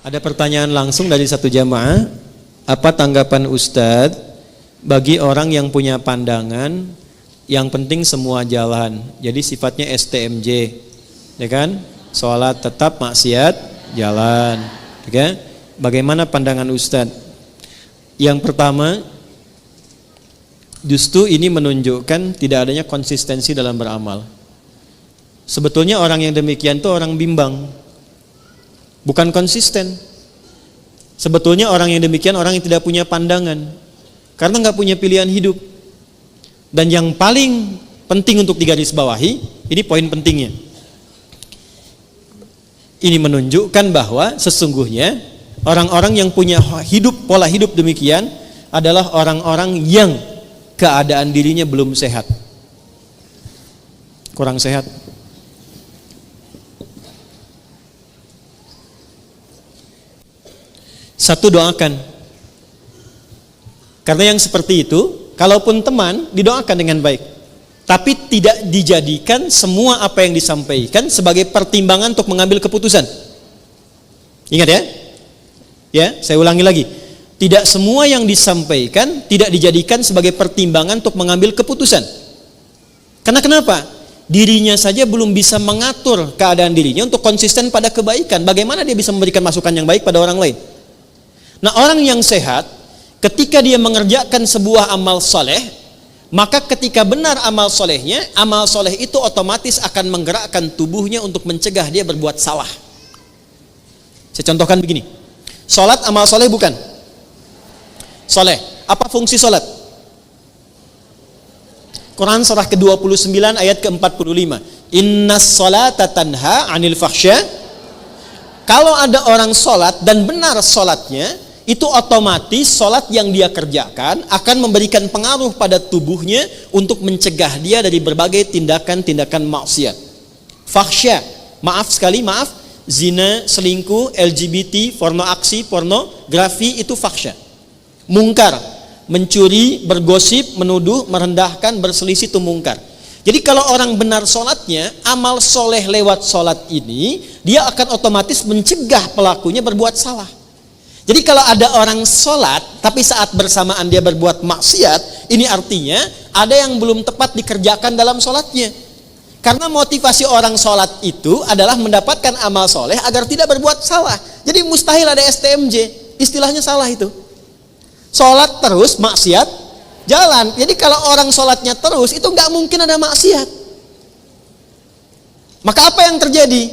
Ada pertanyaan langsung dari satu jamaah. Apa tanggapan Ustadz bagi orang yang punya pandangan yang penting semua jalan, jadi sifatnya STMJ, ya kan? Sholat tetap, maksiat jalan, ya kan? Bagaimana pandangan Ustadz? Yang pertama, justru ini menunjukkan tidak adanya konsistensi dalam beramal. Sebetulnya orang yang demikian itu orang bimbang, bukan konsisten. Sebetulnya orang yang demikian orang yang tidak punya pandangan, karena nggak punya pilihan hidup. Dan yang paling penting untuk digarisbawahi, ini poin pentingnya. Ini menunjukkan bahwa sesungguhnya orang-orang yang punya pola hidup demikian adalah orang-orang yang keadaan dirinya belum sehat, kurang sehat. Satu, doakan. Karena yang seperti itu, kalaupun teman, didoakan dengan baik. Tapi tidak dijadikan semua apa yang disampaikan sebagai pertimbangan untuk mengambil keputusan. Ingat ya? Ya, saya ulangi lagi. Tidak semua yang disampaikan tidak dijadikan sebagai pertimbangan untuk mengambil keputusan. Karena kenapa? Dirinya saja belum bisa mengatur keadaan dirinya untuk konsisten pada kebaikan. Bagaimana dia bisa memberikan masukan yang baik pada orang lain? Nah, orang yang sehat, ketika dia mengerjakan sebuah amal soleh, maka ketika benar amal solehnya, amal soleh itu otomatis akan menggerakkan tubuhnya untuk mencegah dia berbuat salah. Saya contohkan begini. Sholat amal soleh bukan? Soleh. Apa fungsi sholat? Quran surah ke-29 ayat ke-45. Innas sholata tanha anil fahsya. Kalau ada orang sholat dan benar sholatnya, itu otomatis sholat yang dia kerjakan akan memberikan pengaruh pada tubuhnya untuk mencegah dia dari berbagai tindakan-tindakan maksiat. Fahsya, maaf, zina, selingkuh, LGBT, pornografi itu fahsya. Mungkar, mencuri, bergosip, menuduh, merendahkan, berselisih itu mungkar. Jadi kalau orang benar sholatnya, amal soleh lewat sholat ini, dia akan otomatis mencegah pelakunya berbuat salah. Jadi kalau ada orang sholat, tapi saat bersamaan dia berbuat maksiat, ini artinya ada yang belum tepat dikerjakan dalam sholatnya. Karena motivasi orang sholat itu adalah mendapatkan amal soleh agar tidak berbuat salah. Jadi mustahil ada STMJ, istilahnya salah itu. Sholat terus, maksiat jalan. Jadi kalau orang sholatnya terus, itu nggak mungkin ada maksiat. Maka apa yang terjadi?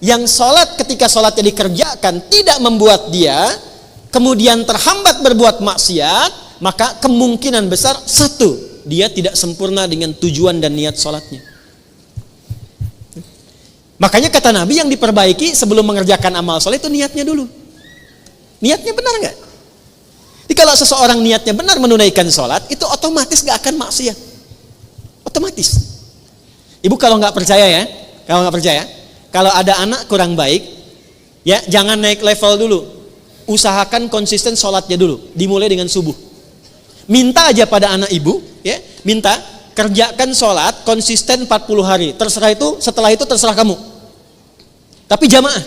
Yang sholat ketika sholatnya dikerjakan tidak membuat dia kemudian terhambat berbuat maksiat, maka kemungkinan besar satu, dia tidak sempurna dengan tujuan dan niat sholatnya. Makanya kata Nabi, yang diperbaiki sebelum mengerjakan amal soleh itu niatnya dulu. Niatnya benar nggak? Jadi kalau seseorang niatnya benar menunaikan sholat, itu otomatis nggak akan maksiat. Otomatis. Ibu kalau nggak percaya ya, kalau ada anak kurang baik, ya jangan naik level dulu. Usahakan konsisten sholatnya dulu, dimulai dengan subuh. Minta aja pada anak ibu, ya, minta kerjakan sholat konsisten 40 hari. Setelah itu terserah kamu. Tapi jamaah.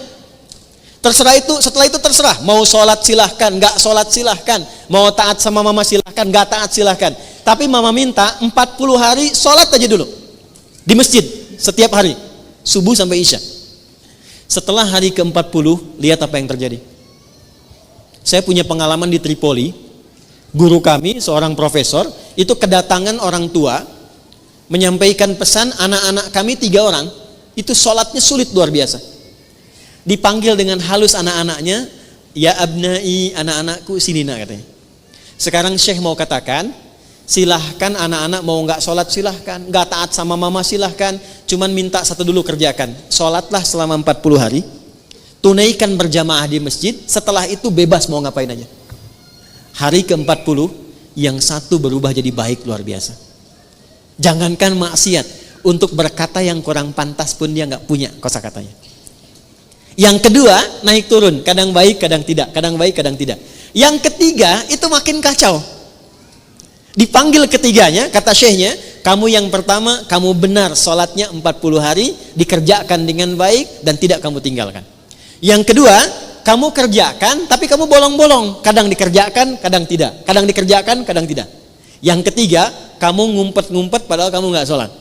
Setelah itu terserah. Mau sholat silahkan, nggak sholat silahkan. Mau taat sama mama silahkan, nggak taat silahkan. Tapi mama minta 40 hari sholat aja dulu di masjid setiap hari, subuh sampai isya. Setelah hari ke-40, lihat apa yang terjadi. Saya punya pengalaman di Tripoli. Guru kami, seorang profesor, itu kedatangan orang tua menyampaikan pesan anak-anak kami 3 orang, itu sholatnya sulit luar biasa. Dipanggil dengan halus anak-anaknya, ya abnai, anak-anakku sini nak, katanya. Sekarang Syekh mau katakan, silahkan anak-anak mau nggak sholat silahkan, nggak taat sama mama silahkan, cuman minta satu dulu kerjakan, sholatlah selama 40 hari. Tunaikan berjamaah di masjid, setelah itu bebas mau ngapain aja. Hari ke-40, yang satu berubah jadi baik luar biasa. Jangankan maksiat, untuk berkata yang kurang pantas pun dia nggak punya kosakatanya. Yang kedua, naik turun, kadang baik, kadang tidak, kadang baik, kadang tidak. Yang ketiga, itu makin kacau. Dipanggil ketiganya, kata syekhnya, kamu yang pertama, kamu benar sholatnya 40 hari, dikerjakan dengan baik dan tidak kamu tinggalkan. Yang kedua, kamu kerjakan tapi kamu bolong-bolong, kadang dikerjakan, kadang tidak. Kadang dikerjakan, kadang tidak. Yang ketiga, kamu ngumpet-ngumpet padahal kamu nggak sholat.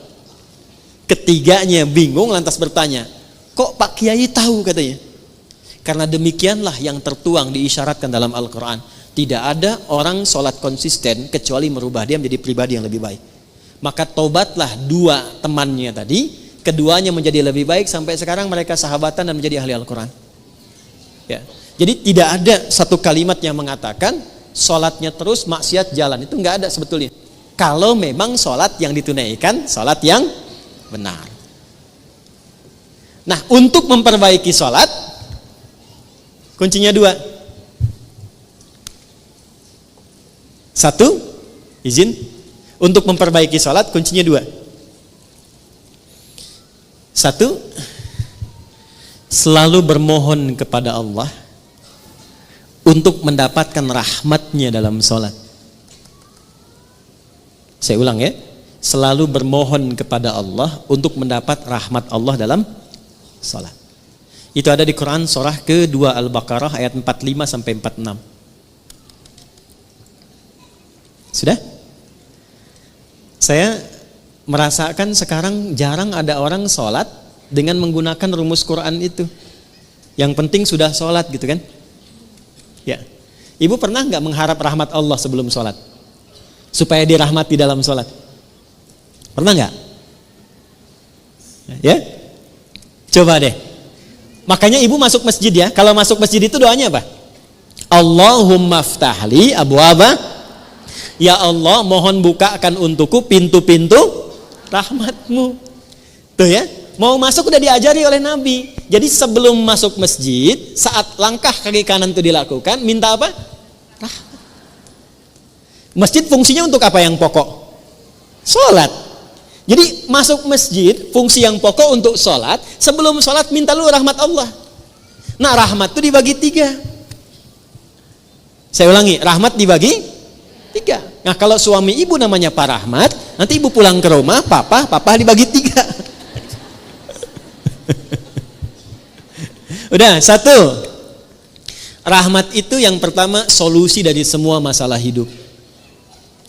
Ketiganya bingung lantas bertanya, kok Pak Kiai tahu katanya? Karena demikianlah yang tertuang diisyaratkan dalam Al-Quran. Tidak ada orang sholat konsisten kecuali merubah dia menjadi pribadi yang lebih baik. Maka tobatlah dua temannya tadi, keduanya menjadi lebih baik sampai sekarang mereka sahabatan dan menjadi ahli Al-Quran. Ya. Jadi tidak ada satu kalimat yang mengatakan sholatnya terus maksiat jalan, itu nggak ada sebetulnya. Kalau memang sholat yang ditunaikan sholat yang benar. Nah, untuk memperbaiki sholat kuncinya dua. Satu, izin, untuk memperbaiki sholat kuncinya dua. Satu, selalu bermohon kepada Allah untuk mendapatkan rahmatnya dalam sholat. Saya ulang ya, selalu bermohon kepada Allah untuk mendapat rahmat Allah dalam sholat. Itu ada di Quran surah ke-2 Al-Baqarah ayat 45 sampai 46. Sudah? Saya merasakan sekarang jarang ada orang sholat dengan menggunakan rumus Quran itu. Yang penting sudah sholat gitu kan? Ya. Ibu pernah nggak mengharap rahmat Allah sebelum sholat? Supaya dirahmati dalam sholat? Pernah nggak? Ya? Coba deh. Makanya ibu masuk masjid ya. Kalau masuk masjid itu doanya apa? Allahumma ftahli abwaba. Ya Allah, mohon bukakan untukku pintu-pintu rahmatmu. Tuh ya. Mau masuk udah diajari oleh Nabi. Jadi sebelum masuk masjid, saat langkah kaki kanan itu dilakukan, minta apa? Rahmat. Masjid fungsinya untuk apa yang pokok? Sholat. Jadi masuk masjid, fungsi yang pokok untuk sholat. Sebelum sholat minta lu rahmat Allah. Nah, rahmat itu dibagi 3. Saya ulangi, rahmat dibagi 3. Nah, kalau suami ibu namanya Pak Rahmat, nanti ibu pulang ke rumah, papa dibagi 3. Udah, 1. Rahmat itu yang pertama solusi dari semua masalah hidup.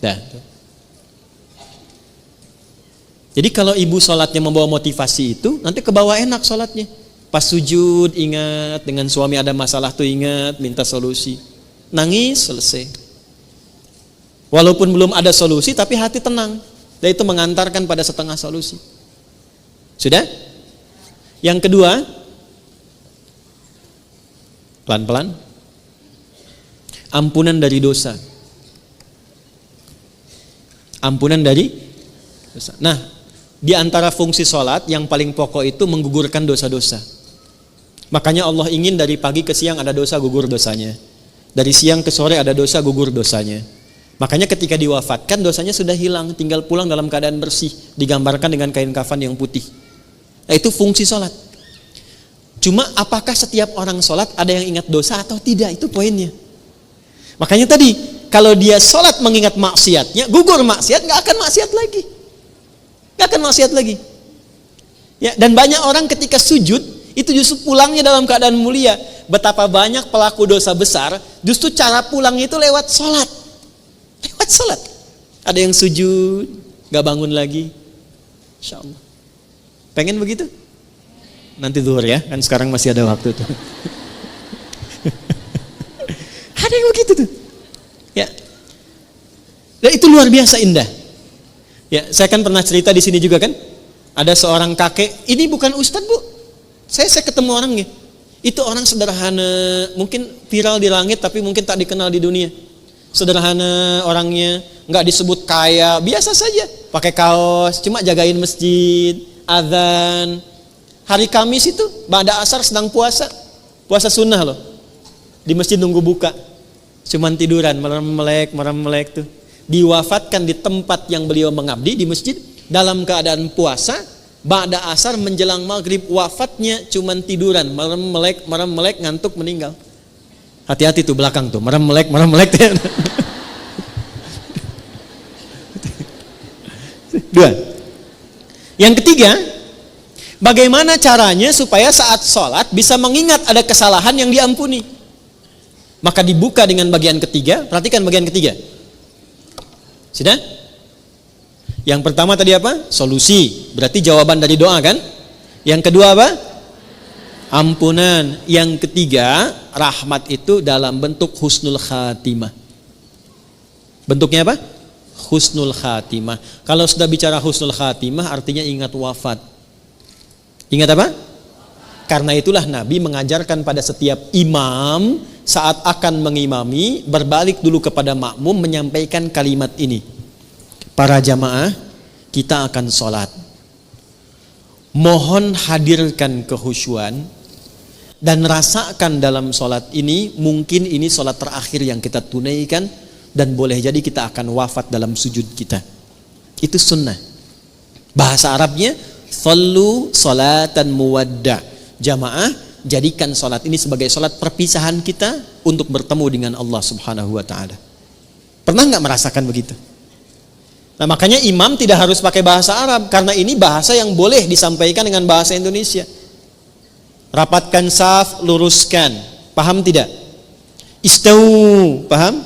Dah. Jadi kalau ibu sholatnya membawa motivasi itu, nanti ke bawah enak sholatnya. Pas sujud ingat, dengan suami ada masalah tuh ingat, minta solusi. Nangis, selesai. Walaupun belum ada solusi, tapi hati tenang. Dan itu mengantarkan pada setengah solusi. Sudah? Yang kedua, pelan-pelan, ampunan dari dosa. Ampunan dari dosa. Nah, di antara fungsi sholat yang paling pokok itu menggugurkan dosa-dosa. Makanya Allah ingin dari pagi ke siang ada dosa, gugur dosanya. Dari siang ke sore ada dosa, gugur dosanya. Makanya ketika diwafatkan dosanya sudah hilang, tinggal pulang dalam keadaan bersih, digambarkan dengan kain kafan yang putih. Nah, itu fungsi sholat. Cuma apakah setiap orang sholat ada yang ingat dosa atau tidak, itu poinnya. Makanya tadi kalau dia sholat mengingat maksiatnya, gugur maksiat, nggak akan maksiat lagi. Nggak akan maksiat lagi. Ya, dan banyak orang ketika sujud itu justru pulangnya dalam keadaan mulia. Betapa banyak pelaku dosa besar, justru cara pulang itu lewat sholat. Lewat sholat. Ada yang sujud, nggak bangun lagi. Insya Allah. Pengen begitu? Nanti zuhur ya, kan sekarang masih ada waktu tuh. Ada yang begitu tuh. Ya. Dan itu luar biasa indah. Ya, saya kan pernah cerita di sini juga kan. Ada seorang kakek, ini bukan ustadz bu. Saya ketemu orangnya. Itu orang sederhana, mungkin viral di langit tapi mungkin tak dikenal di dunia. Sederhana orangnya, nggak disebut kaya, biasa saja. Pakai kaos, cuma jagain masjid, azan. Hari Kamis itu, ba'da asar sedang puasa. Puasa sunnah loh. Di masjid nunggu buka. Cuman tiduran, merem-melek tuh. Diwafatkan di tempat yang beliau mengabdi, di masjid. Dalam keadaan puasa, ba'da asar menjelang maghrib, wafatnya cuman tiduran. Merem-melek, ngantuk, meninggal. Hati-hati tuh belakang tuh, merem-melek. Dua. Yang ketiga, Bagaimana caranya supaya saat sholat bisa mengingat ada kesalahan yang diampuni? Maka dibuka dengan bagian ketiga. Perhatikan bagian ketiga. Sudah? Yang pertama tadi apa? Solusi. Berarti jawaban dari doa kan? Yang kedua apa? Ampunan. Yang ketiga, rahmat itu dalam bentuk husnul khatimah. Bentuknya apa? Husnul khatimah. Kalau sudah bicara husnul khatimah artinya ingat wafat. Ingat apa? Karena itulah Nabi mengajarkan pada setiap imam saat akan mengimami, berbalik dulu kepada makmum menyampaikan kalimat ini. Para jamaah, kita akan sholat. Mohon hadirkan kehusyuan dan rasakan dalam sholat ini, mungkin ini sholat terakhir yang kita tunaikan dan boleh jadi kita akan wafat dalam sujud kita. Itu sunnah. Bahasa Arabnya, sallu salatan muwadda'. Jamaah, jadikan sholat ini sebagai sholat perpisahan kita untuk bertemu dengan Allah Subhanahu wa ta'ala. Pernah nggak merasakan begitu? Nah, makanya imam tidak harus pakai bahasa Arab, karena ini bahasa yang boleh disampaikan dengan bahasa Indonesia. Rapatkan saf, luruskan. Paham tidak? Istau, paham?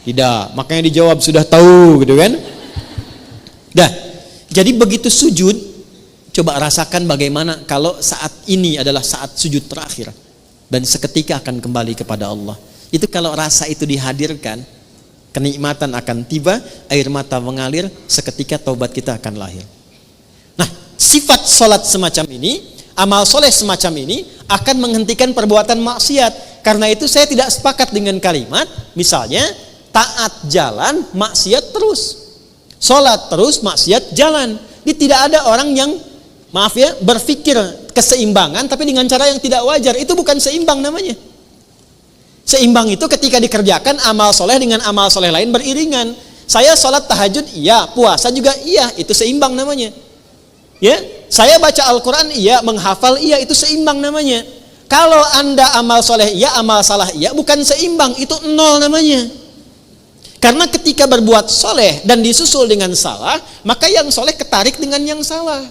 Tidak. Makanya dijawab sudah tahu, gitu kan? Dah. Jadi begitu sujud, coba rasakan bagaimana kalau saat ini adalah saat sujud terakhir dan seketika akan kembali kepada Allah. Itu kalau rasa itu dihadirkan, kenikmatan akan tiba, air mata mengalir, seketika taubat kita akan lahir. Nah, sifat sholat semacam ini, amal soleh semacam ini akan menghentikan perbuatan maksiat. Karena itu saya tidak sepakat dengan kalimat, misalnya taat jalan, maksiat terus. Sholat terus, maksiat jalan. Ini tidak ada orang yang berpikir keseimbangan tapi dengan cara yang tidak wajar. Itu bukan seimbang namanya. Seimbang itu ketika dikerjakan amal soleh dengan amal soleh lain beriringan. Saya sholat tahajud, iya. Puasa juga, iya. Itu seimbang namanya. Ya, saya baca Al-Quran, iya. Menghafal, iya. Itu seimbang namanya. Kalau Anda amal soleh, iya. Amal salah, iya. Bukan seimbang. Itu nol namanya. Karena ketika berbuat soleh dan disusul dengan salah, maka yang soleh ketarik dengan yang salah.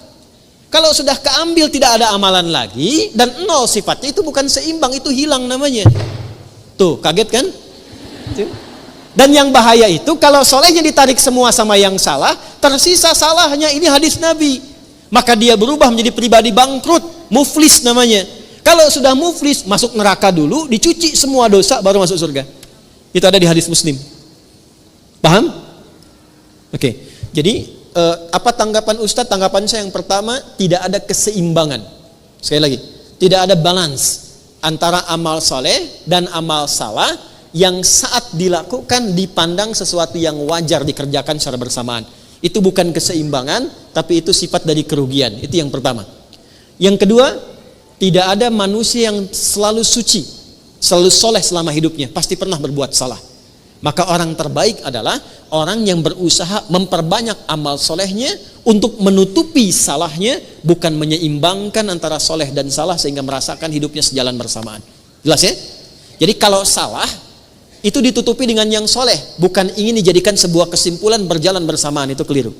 Kalau sudah keambil tidak ada amalan lagi dan nol sifatnya, itu bukan seimbang, itu hilang namanya. Tuh, kaget kan? Dan yang bahaya itu kalau solehnya ditarik semua sama yang salah, tersisa salahnya. Ini hadis Nabi. Maka dia berubah menjadi pribadi bangkrut, muflis namanya. Kalau sudah muflis, masuk neraka dulu, dicuci semua dosa baru masuk surga. Itu ada di hadis Muslim. Paham? Oke. Jadi apa tanggapan Ustadz? Tanggapan saya yang pertama, tidak ada keseimbangan. Sekali lagi, tidak ada balance antara amal soleh dan amal salah yang saat dilakukan dipandang sesuatu yang wajar dikerjakan secara bersamaan. Itu bukan keseimbangan, tapi itu sifat dari kerugian. Itu yang pertama. Yang kedua, tidak ada manusia yang selalu suci, selalu soleh selama hidupnya. Pasti pernah berbuat salah. Maka orang terbaik adalah orang yang berusaha memperbanyak amal solehnya untuk menutupi salahnya, bukan menyeimbangkan antara soleh dan salah sehingga merasakan hidupnya sejalan bersamaan. Jelas ya? Jadi kalau salah itu ditutupi dengan yang soleh, bukan ingin dijadikan sebuah kesimpulan berjalan bersamaan, itu keliru.